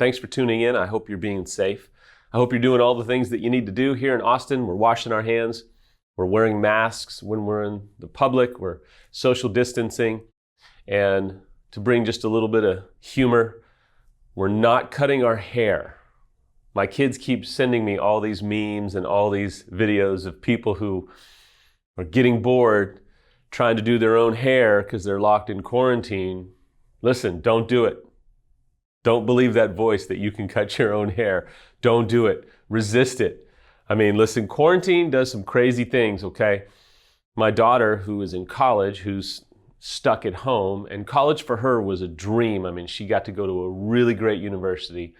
Thanks for tuning in. I hope you're being safe. I hope you're doing all the things that you need to do. Here in Austin, we're washing our hands. We're wearing masks when we're in the public. We're social distancing. And to bring just a little bit of humor, we're not cutting our hair. My kids keep sending me all these memes and all these videos of people who are getting bored trying to do their own hair because they're locked in quarantine. Listen, don't do it. Don't believe that voice that you can cut your own hair. Don't do it. Resist it. I mean, listen, quarantine does some crazy things, okay? My daughter, who is in college, who's stuck at home, and college for her was a dream. I mean, she got to go to a really great university,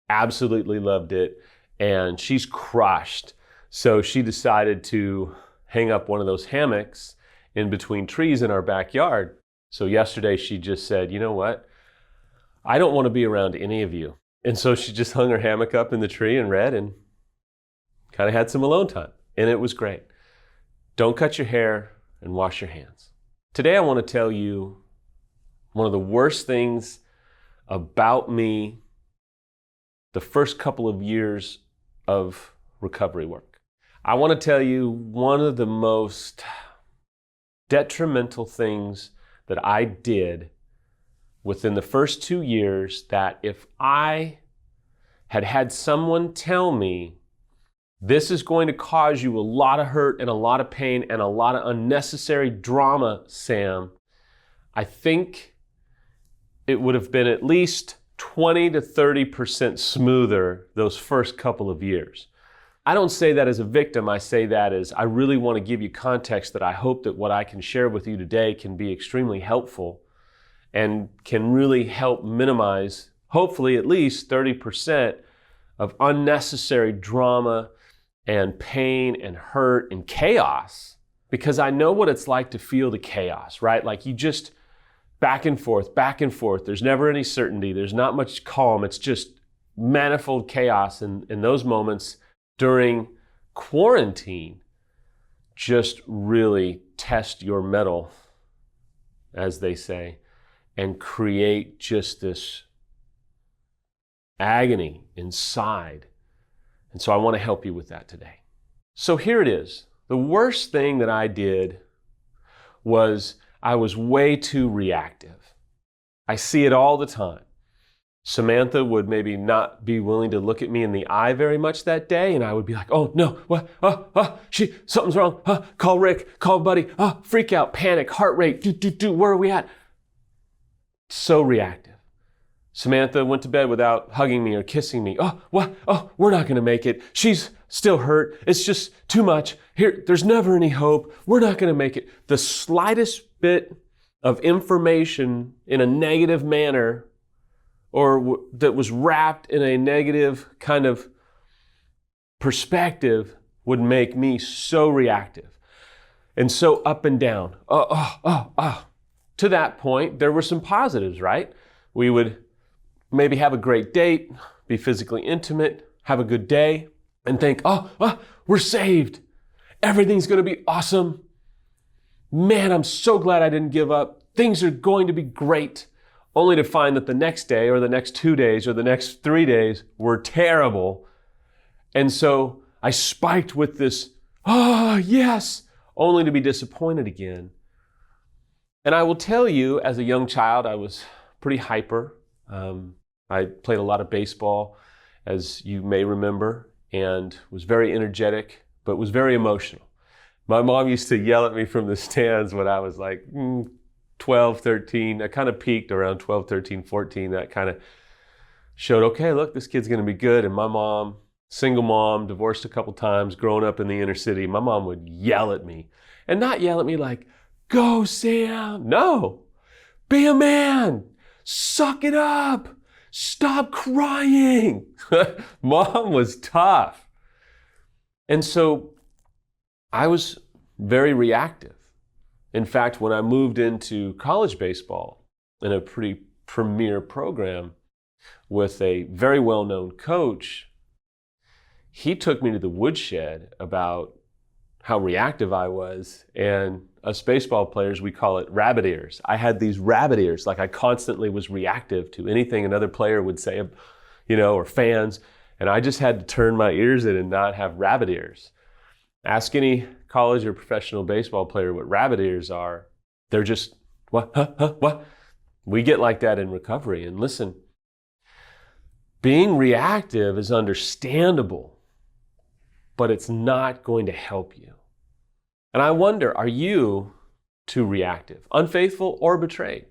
absolutely loved it, and she's crushed. So she decided to hang up one of those hammocks in between trees in our backyard. So yesterday she just said, you know what? I don't want to be around any of you. And so she just hung her hammock up in the tree and read and kind of had some alone time. And it was great. Don't cut your hair and wash your hands. Today I want to tell you one of the worst things about me the first couple of years of recovery work. I want to tell you one of the most detrimental things that I did within the first 2 years, that if I had had someone tell me, this is going to cause you a lot of hurt and a lot of pain and a lot of unnecessary drama, Sam, I think it would have been at least 20 to 30% smoother those first couple of years. I don't say that as a victim. I say that as I really want to give you context that I hope that what I can share with you today can be extremely helpful and can really help minimize, hopefully at least 30% of unnecessary drama and pain and hurt and chaos, because I know what it's like to feel the chaos, right? Like you just back and forth, back and forth. There's never any certainty. There's not much calm. It's just manifold chaos. And in those moments during quarantine, just really test your mettle, as they say, and create just this agony inside. And so I want to help you with that today. So here it is. The worst thing that I did was I was way too reactive. I see it all the time. Samantha would maybe not be willing to look at me in the eye very much that day, and I would be like, oh no, what, something's wrong, call Rick, call Buddy, freak out, panic, heart rate, where are we at? So reactive. Samantha went to bed without hugging me or kissing me. We're not gonna make it. She's still hurt. It's just too much. There's never any hope. We're not gonna make it. The slightest bit of information in a negative manner or that was wrapped in a negative kind of perspective would make me so reactive and so up and down. To that point, there were some positives, right? We would maybe have a great date, be physically intimate, have a good day, and think, we're saved. Everything's going to be awesome. Man, I'm so glad I didn't give up. Things are going to be great. Only to find that the next day or the next 2 days or the next 3 days were terrible. And so I spiked with this, yes, only to be disappointed again. And I will tell you, as a young child, I was pretty hyper. I played a lot of baseball, as you may remember, and was very energetic, but was very emotional. My mom used to yell at me from the stands when I was like 12, 13. I kind of peaked around 12, 13, 14. That kind of showed, okay, look, this kid's going to be good. And my mom, single mom, divorced a couple times, growing up in the inner city, my mom would yell at me. And not yell at me like, go, Sam. No, be a man. Suck it up. Stop crying. Mom was tough. And so I was very reactive. In fact, when I moved into college baseball in a pretty premier program with a very well-known coach, he took me to the woodshed about how reactive I was. And us baseball players, we call it rabbit ears. I had these rabbit ears, like I constantly was reactive to anything another player would say, or fans. And I just had to turn my ears in and not have rabbit ears. Ask any college or professional baseball player what rabbit ears are. They're just, what, what? We get like that in recovery. And listen, being reactive is understandable, but it's not going to help you. And I wonder, are you too reactive, unfaithful, or betrayed?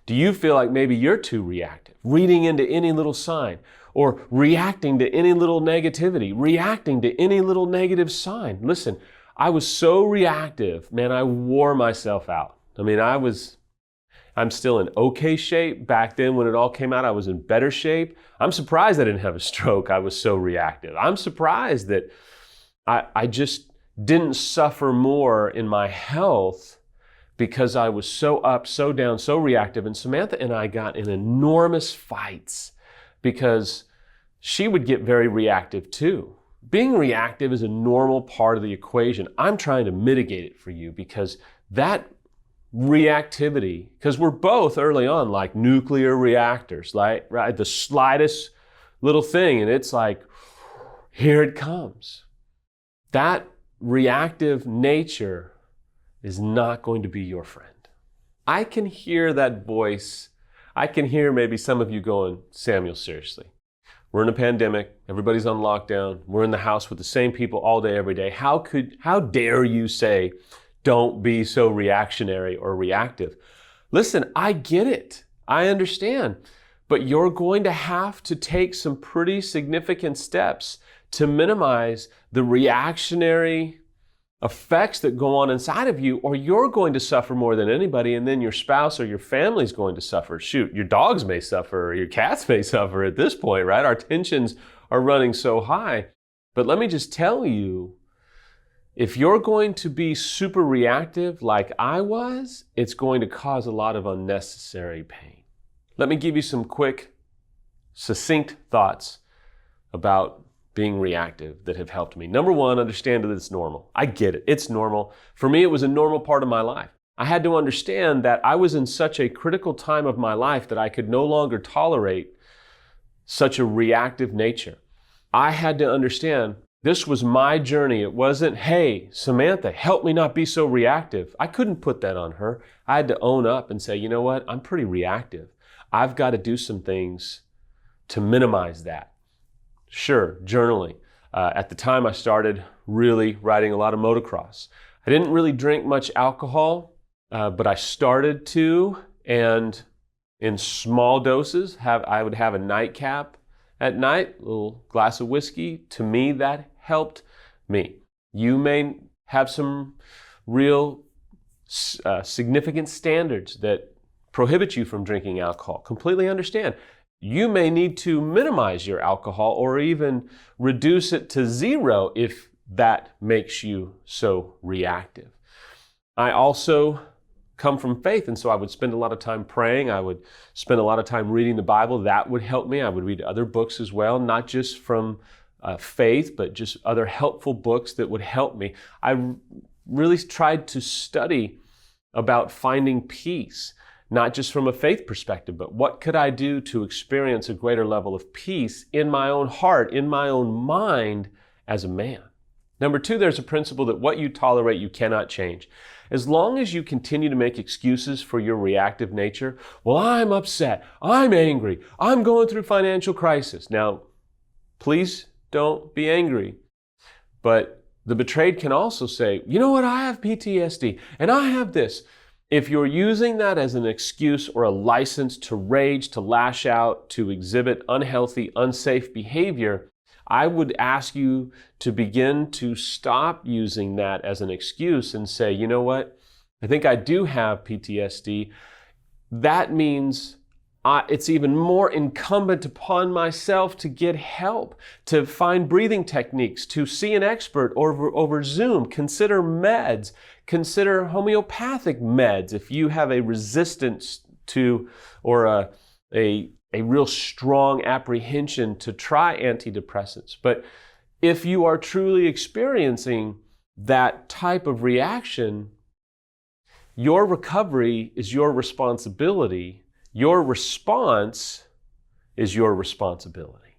Do you feel like maybe you're too reactive, reading into any little sign, or reacting to any little negativity, reacting to any little negative sign? Listen, I was so reactive, man, I wore myself out. I mean, I'm still in okay shape. Back then when it all came out, I was in better shape. I'm surprised I didn't have a stroke. I was so reactive. I'm surprised that I just didn't suffer more in my health because I was so up, so down, so reactive. And Samantha and I got in enormous fights because she would get very reactive too. Being reactive is a normal part of the equation. I'm trying to mitigate it for you because that reactivity, because we're both early on like nuclear reactors, right? The slightest little thing and it's like, here it comes. That reactive nature is not going to be your friend. I can hear that voice. I can hear maybe some of you going, Samuel, seriously. We're in a pandemic. Everybody's on lockdown. We're in the house with the same people all day, every day. How dare you say, don't be so reactionary or reactive? Listen, I get it. I understand. But you're going to have to take some pretty significant steps to minimize the reactionary effects that go on inside of you, or you're going to suffer more than anybody, and then your spouse or your family's going to suffer. Shoot, your dogs may suffer, or your cats may suffer at this point, right? Our tensions are running so high. But let me just tell you, if you're going to be super reactive like I was, it's going to cause a lot of unnecessary pain. Let me give you some quick, succinct thoughts about being reactive that have helped me. Number one, understand that it's normal. I get it. It's normal. For me, it was a normal part of my life. I had to understand that I was in such a critical time of my life that I could no longer tolerate such a reactive nature. I had to understand this was my journey. It wasn't, hey, Samantha, help me not be so reactive. I couldn't put that on her. I had to own up and say, you know what? I'm pretty reactive. I've got to do some things to minimize that. Sure, journaling. At the time I started really riding a lot of motocross. I didn't really drink much alcohol, but I started to, and in small doses, I would have a nightcap at night, a little glass of whiskey. To me, that helped me. You may have some real significant standards that prohibit you from drinking alcohol. Completely understand. You may need to minimize your alcohol or even reduce it to zero if that makes you so reactive. I also come from faith, and so I would spend a lot of time praying. I would spend a lot of time reading the Bible. That would help me. I would read other books as well, not just from faith, but just other helpful books that would help me. I really tried to study about finding peace, not just from a faith perspective, but what could I do to experience a greater level of peace in my own heart, in my own mind as a man. Number two, there's a principle that what you tolerate, you cannot change. As long as you continue to make excuses for your reactive nature, well, I'm upset, I'm angry, I'm going through financial crisis. Now, please don't be angry. But the betrayed can also say, you know what, I have PTSD and I have this. If you're using that as an excuse or a license to rage, to lash out, to exhibit unhealthy, unsafe behavior, I would ask you to begin to stop using that as an excuse and say, you know what, I think I do have PTSD. That means it's even more incumbent upon myself to get help, to find breathing techniques, to see an expert over Zoom, consider meds, consider homeopathic meds if you have a resistance to or a real strong apprehension to try antidepressants. But if you are truly experiencing that type of reaction, your recovery is your responsibility. Your response is your responsibility.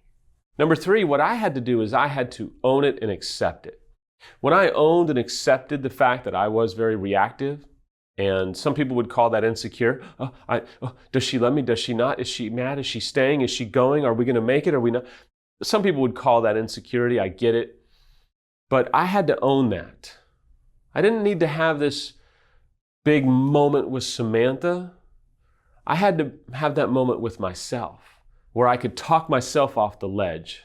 Number three, what I had to do is I had to own it and accept it. When I owned and accepted the fact that I was very reactive, and some people would call that insecure. Does she love me? Does she not? Is she mad? Is she staying? Is she going? Are we going to make it? Are we not? Some people would call that insecurity. I get it. But I had to own that. I didn't need to have this big moment with Samantha. I had to have that moment with myself where I could talk myself off the ledge,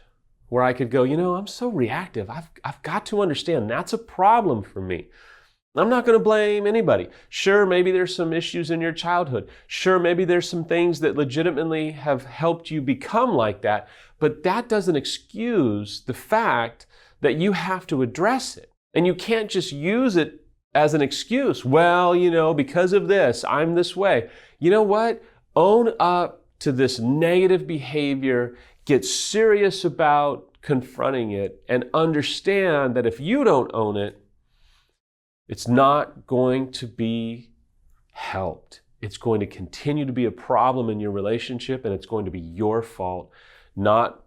where I could go, I'm so reactive. I've got to understand that's a problem for me. I'm not going to blame anybody. Sure, maybe there's some issues in your childhood. Sure, maybe there's some things that legitimately have helped you become like that, but that doesn't excuse the fact that you have to address it. And you can't just use it as an excuse. Well, because of this, I'm this way. You know what? Own up to this negative behavior, get serious about confronting it, and understand that if you don't own it, it's not going to be helped. It's going to continue to be a problem in your relationship, and it's going to be your fault, not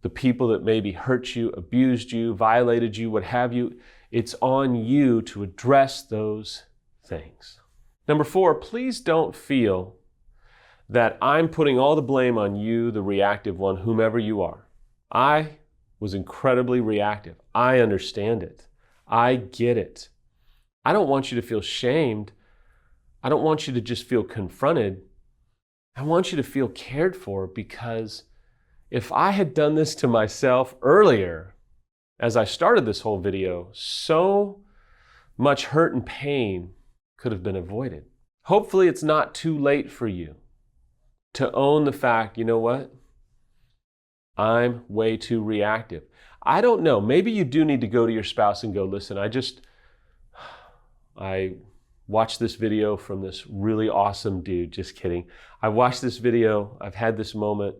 the people that maybe hurt you, abused you, violated you, what have you. It's on you to address those things. Number four, please don't feel that I'm putting all the blame on you, the reactive one, whomever you are. I was incredibly reactive. I understand it. I get it. I don't want you to feel shamed. I don't want you to just feel confronted. I want you to feel cared for, because if I had done this to myself earlier, as I started this whole video, so much hurt and pain could have been avoided. Hopefully it's not too late for you to own the fact, you know what? I'm way too reactive. I don't know. Maybe you do need to go to your spouse and go, listen, I watched this video from this really awesome dude. Just kidding. I watched this video. I've had this moment.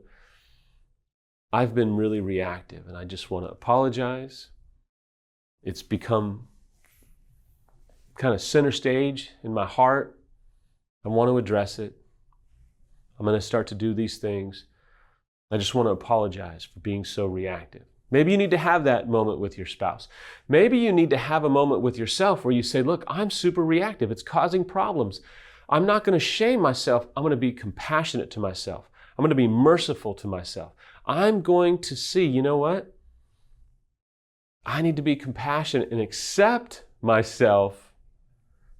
I've been really reactive, and I just want to apologize. It's become kind of center stage in my heart. I want to address it. I'm going to start to do these things. I just want to apologize for being so reactive. Maybe you need to have that moment with your spouse. Maybe you need to have a moment with yourself where you say, look, I'm super reactive. It's causing problems. I'm not going to shame myself. I'm going to be compassionate to myself. I'm going to be merciful to myself. I'm going to see, you know what? I need to be compassionate and accept myself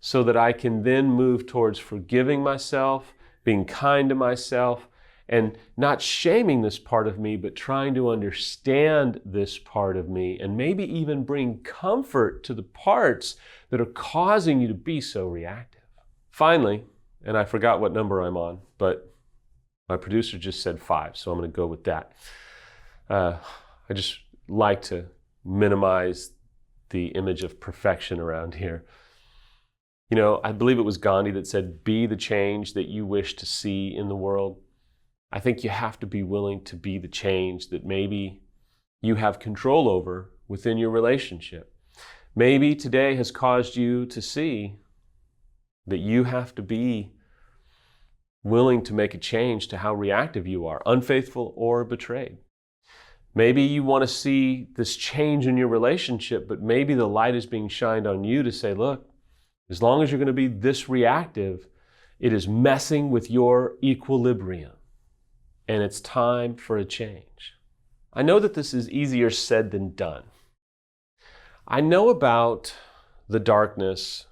so that I can then move towards forgiving myself, being kind to myself, and not shaming this part of me, but trying to understand this part of me, and maybe even bring comfort to the parts that are causing you to be so reactive. Finally, and I forgot what number I'm on, but my producer just said 5, so I'm going to go with that. I just like to minimize the image of perfection around here. I believe it was Gandhi that said, be the change that you wish to see in the world. I think you have to be willing to be the change that maybe you have control over within your relationship. Maybe today has caused you to see that you have to be willing to make a change to how reactive you are, unfaithful or betrayed. Maybe you want to see this change in your relationship, but maybe the light is being shined on you to say, look, as long as you're going to be this reactive, it is messing with your equilibrium. And it's time for a change. I know that this is easier said than done. I know about the darkness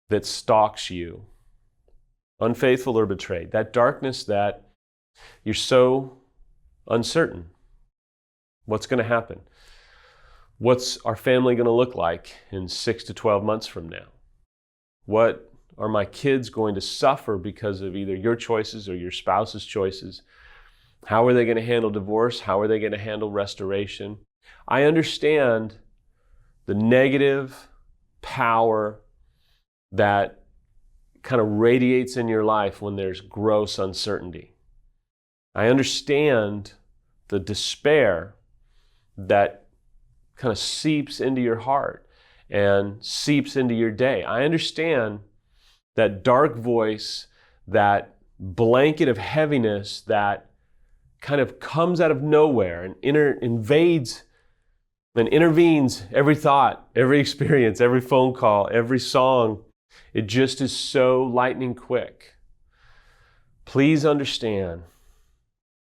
that stalks you, unfaithful or betrayed. That darkness that you're so uncertain. What's going to happen? What's our family going to look like in 6 to 12 months from now? What are my kids going to suffer because of either your choices or your spouse's choices? How are they going to handle divorce? How are they going to handle restoration? I understand the negative power that kind of radiates in your life when there's gross uncertainty. I understand the despair that kind of seeps into your heart and seeps into your day. I understand that dark voice, that blanket of heaviness that kind of comes out of nowhere and invades and intervenes every thought, every experience, every phone call, every song. It just is so lightning quick. Please understand,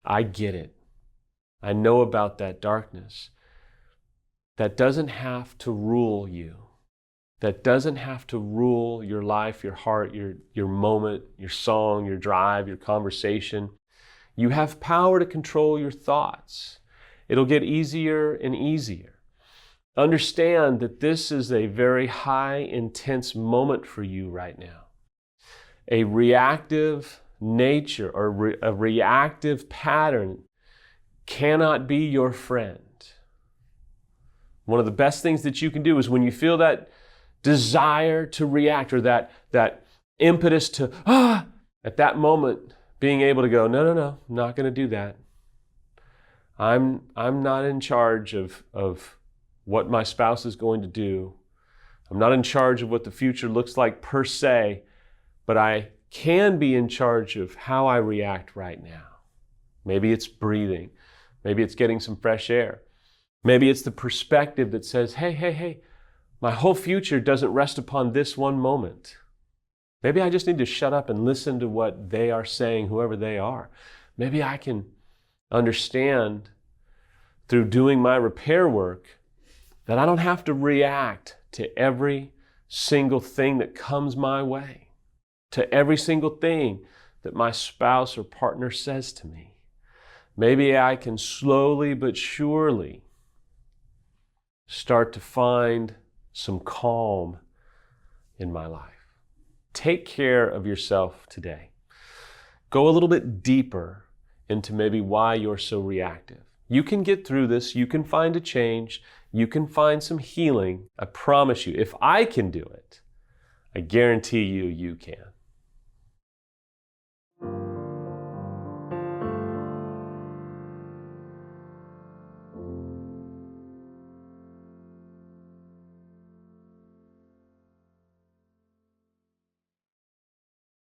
I get it. I know about that darkness. That doesn't have to rule you. That doesn't have to rule your life, your heart, your moment, your song, your drive, your conversation. You have power to control your thoughts. It'll get easier and easier. Understand that this is a very high, intense moment for you right now. A reactive nature or a reactive pattern cannot be your friend. One of the best things that you can do is when you feel that desire to react or that impetus to, at that moment, being able to go, no, I'm not going to do that. I'm not in charge of what my spouse is going to do. I'm not in charge of what the future looks like per se, but I can be in charge of how I react right now. Maybe it's breathing. Maybe it's getting some fresh air. Maybe it's the perspective that says, hey, my whole future doesn't rest upon this one moment. Maybe I just need to shut up and listen to what they are saying, whoever they are. Maybe I can understand through doing my repair work that I don't have to react to every single thing that comes my way, to every single thing that my spouse or partner says to me. Maybe I can slowly but surely start to find some calm in my life. Take care of yourself today. Go a little bit deeper into maybe why you're so reactive. You can get through this. You can find a change. You can find some healing. I promise you, if I can do it, I guarantee you, you can.